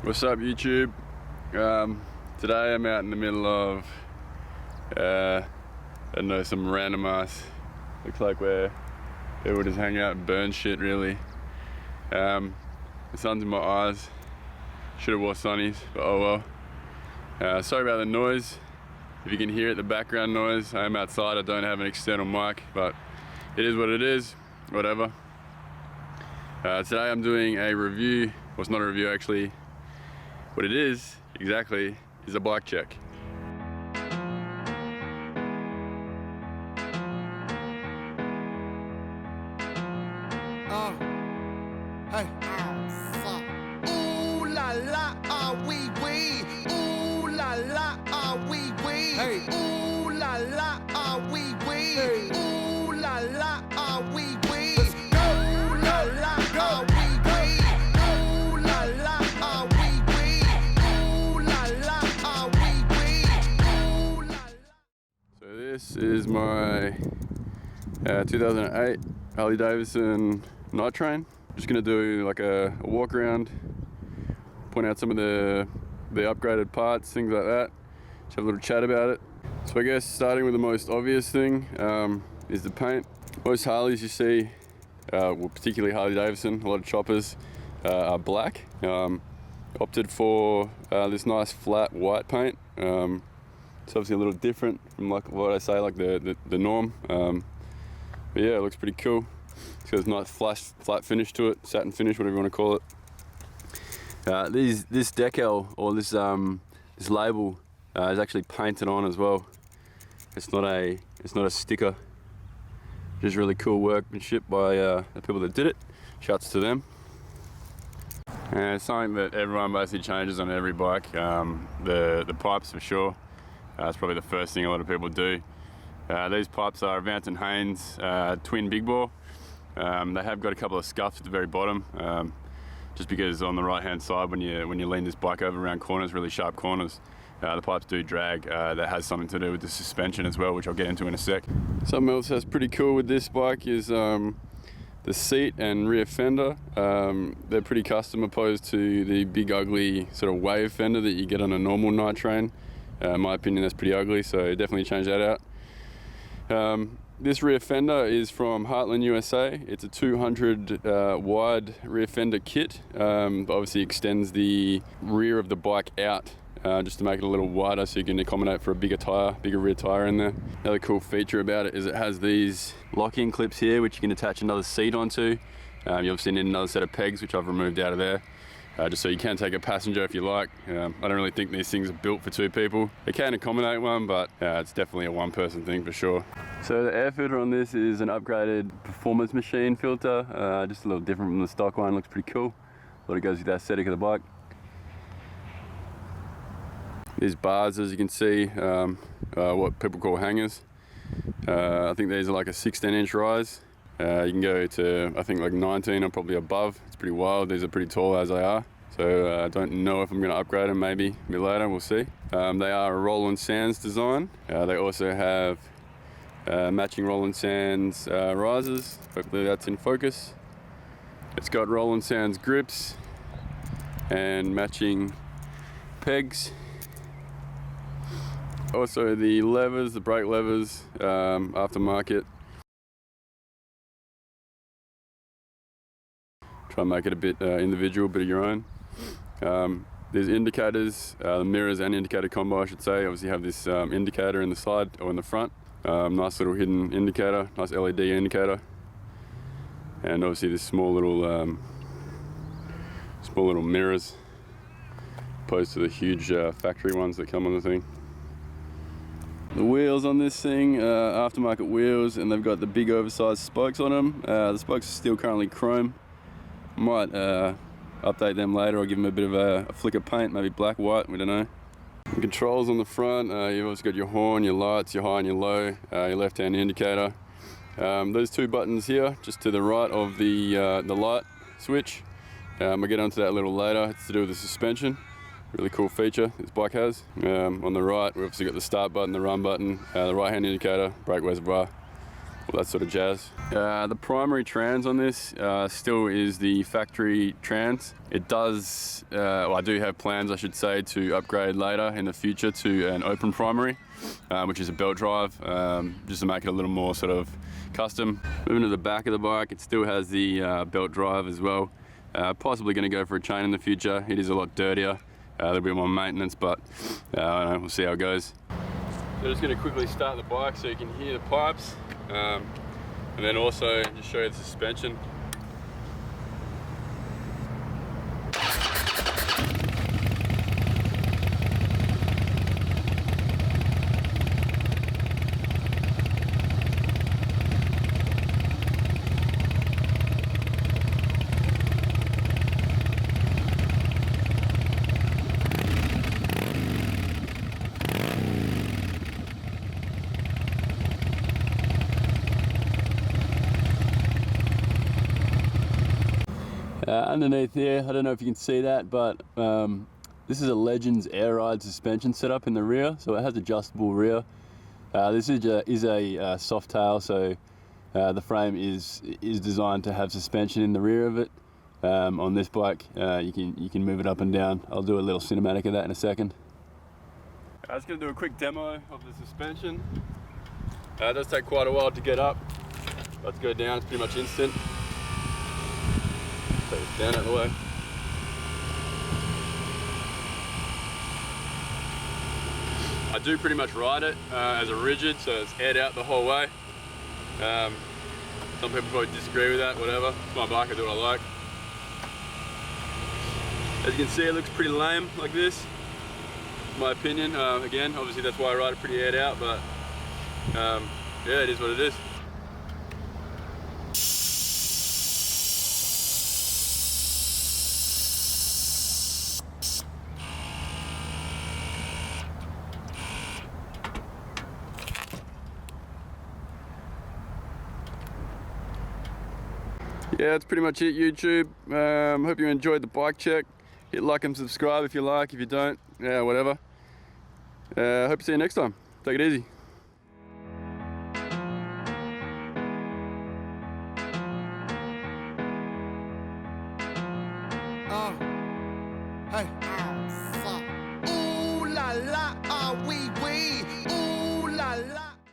What's up, YouTube? Today I'm out in the middle of I don't know, some random ass, looks like where people just hang out and burn shit really. The sun's in my eyes, should have wore sunnies, but oh well. Sorry about the noise. If you can hear it, the background noise, I am outside, I don't have an external mic, but it is what it is, whatever. Today I'm doing a review, well it's not a review actually, what it is exactly is a bike check. Hey. Ooh la la, ah wee wee. Ooh la la, ah wee wee. Hey. Ooh la la, ah wee wee. Hey. Ooh la la, ah wee wee. Ooh la la, ah wee wee. Ooh la la, ah wee wee. Ooh la la, ah wee wee. Ooh la la. So this is my 2008 Harley Davidson NightTrain. Just gonna do like a walk around, point out some of the upgraded parts, things like that. Just have a little chat about it. So I guess starting with the most obvious thing is the paint. Most Harleys you see, well particularly Harley Davidson, a lot of choppers are black. Opted for this nice flat white paint. It's obviously a little different from like what I say, like the norm. But yeah, it looks pretty cool. It's got a nice flat finish to it, satin finish, whatever you want to call it. This decal, or this label, is actually painted on as well. It's not a sticker. Just really cool workmanship by the people that did it. Shouts to them. It's something that everyone basically changes on every bike. The pipes for sure. That's probably the first thing a lot of people do. These pipes are Vance & Haynes twin big bore. They have got a couple of scuffs at the very bottom, just because on the right hand side when you lean this bike over around corners, really sharp corners, the pipes do drag. That has something to do with the suspension as well, which I'll get into in a sec. Something else that's pretty cool with this bike is the seat and rear fender. They're pretty custom opposed to the big ugly sort of wave fender that you get on a normal NightTrain. In my opinion, that's pretty ugly, so definitely change that out. This rear fender is from Heartland, USA. It's a 200 wide rear fender kit. Obviously extends the rear of the bike out just to make it a little wider so you can accommodate for a bigger rear tire in there. Another cool feature about it is it has these lock-in clips here which you can attach another seat onto. You obviously need another set of pegs which I've removed out of there. Just so you can take a passenger if you like. I don't really think these things are built for two people. They can accommodate one, but it's definitely a one-person thing for sure. So the air filter on this is an upgraded performance machine filter, just a little different from the stock one. Looks pretty cool. A lot of goes with the aesthetic of the bike. These bars, as you can see, what people call hangers. I think these are like a 16-inch rise. You can go to, I think, like 19 or probably above. It's pretty wild. These are pretty tall as they are. So I don't know if I'm going to upgrade them, maybe a bit later, we'll see. They are a Roland Sands design. They also have matching Roland Sands risers. Hopefully that's in focus. It's got Roland Sands grips and matching pegs. Also the levers, the brake levers, aftermarket. Try and make it a bit individual, bit of your own. There's indicators, mirrors and indicator combo I should say. Obviously you have this indicator in the side or in the front. Nice little hidden indicator, nice LED indicator. And obviously this small little mirrors, opposed to the huge factory ones that come on the thing. The wheels on this thing, aftermarket wheels, and they've got the big oversized spokes on them. The spokes are still currently chrome. Might update them later or give them a bit of a flick of paint, maybe black, white, we don't know. The controls on the front, you've also got your horn, your lights, your high and your low, your left-hand indicator. Those two buttons here, just to the right of the light switch. I'll get onto that a little later. It's to do with the suspension. Really cool feature this bike has. On the right, we've obviously got the start button, the run button, the right-hand indicator, brake reservoir. all that sort of jazz. The primary trans on this still is the factory trans. It does, well, I do have plans, I should say, to upgrade later in the future to an open primary, which is a belt drive, just to make it a little more sort of custom. Moving to the back of the bike, it still has the belt drive as well. Possibly going to go for a chain in the future. It is a lot dirtier, a little bit more maintenance, but I don't know, we'll see how it goes. So just going to quickly start the bike so you can hear the pipes, and then also just show you the suspension. Underneath here, I don't know if you can see that, but this is a Legends air ride suspension setup in the rear, so it has adjustable rear. This is a soft tail, so the frame is designed to have suspension in the rear of it. On this bike, you can move it up and down. I'll do a little cinematic of that in a second. I was going to do a quick demo of the suspension. It does take quite a while to get up. Let's go down, it's pretty much instant. Take it down out of the way. I do pretty much ride it as a rigid, so it's aired out the whole way. Some people probably disagree with that, whatever. It's my bike, I do what I like. As you can see, it looks pretty lame like this, in my opinion. Again, obviously that's why I ride it pretty aired out, but yeah, it is what it is. Yeah, that's pretty much it, YouTube. Hope you enjoyed the bike check. Hit like and subscribe if you like. If you don't, yeah, whatever. Hope to see you next time. Take it easy. Hey.